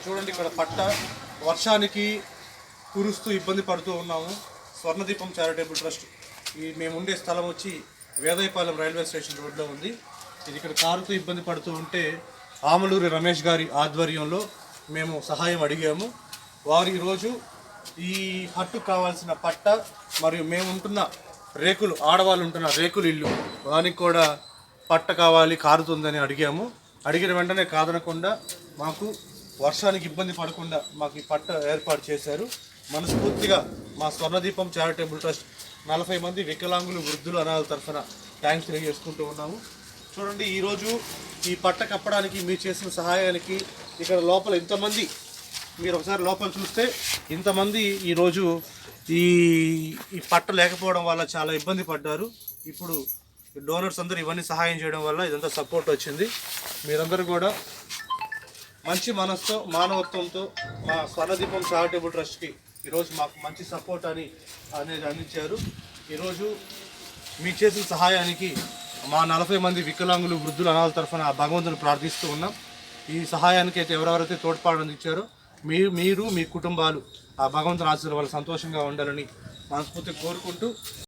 చూడండి ఇక్కడ పట్ట వర్షానికి కురుస్తూ ఇబ్బంది పడుతూ ఉన్నాము. స్వర్ణదీపం చారిటబుల్ ట్రస్ట్ మేము ఉండే స్థలం వచ్చి వేదయపాలెం రైల్వే స్టేషన్ రోడ్లో ఉంది. ఇది ఇక్కడ కారుతో ఇబ్బంది పడుతూ ఉంటే ఆమలూరి రమేష్ గారి ఆధ్వర్యంలో మేము సహాయం అడిగాము. వారు ఈరోజు ఈ హట్టు కావాల్సిన పట్ట మరియు మేము ఉంటున్న రేకులు, ఆడవాళ్ళు ఉంటున్న రేకులు ఇల్లు, దానికి కూడా పట్ట కావాలి, కారుతుందని అడిగాము. అడిగిన వెంటనే కాదనకుండా మాకు వర్షానికి ఇబ్బంది పడకుండా మాకు ఈ పట్ట ఏర్పాటు చేశారు. మనస్ఫూర్తిగా మా స్వర్ణదీపం చారిటబుల్ ట్రస్ట్ 40 మంది వికలాంగులు, వృద్ధులు, అనాథల తరఫున థ్యాంక్స్ తెలియజేసుకుంటూ ఉన్నాము. చూడండి, ఈరోజు ఈ పట్ట కప్పడానికి మీరు చేసిన సహాయానికి ఇక్కడ లోపల ఇంతమంది, మీరు ఒకసారి లోపల చూస్తే ఇంతమంది ఈరోజు ఈ పట్ట లేకపోవడం వల్ల చాలా ఇబ్బంది పడ్డారు. ఇప్పుడు డోనర్స్ అందరూ ఇవన్నీ సహాయం చేయడం వల్ల ఇదంతా సపోర్ట్ వచ్చింది. మీరందరూ కూడా మంచి మనసుతో, మానవత్వంతో మా స్వర్ణదీపం చారిటబుల్ ట్రస్ట్కి ఈరోజు మాకు మంచి సపోర్ట్ అనేది అందించారు. ఈరోజు మీకు చేసిన సహాయానికి మా 40 మంది వికలాంగులు, వృద్ధులు, అనాథల తరఫున ఆ భగవంతుని ప్రార్థిస్తూ ఉన్నాం. ఈ సహాయానికి అయితే ఎవరెవరైతే తోడ్పాటు అందించారో మీరు మీ కుటుంబాలు ఆ భగవంతుని ఆశీర్వాదాలు సంతోషంగా ఉండాలని మనస్ఫూర్తిగా కోరుకుంటూ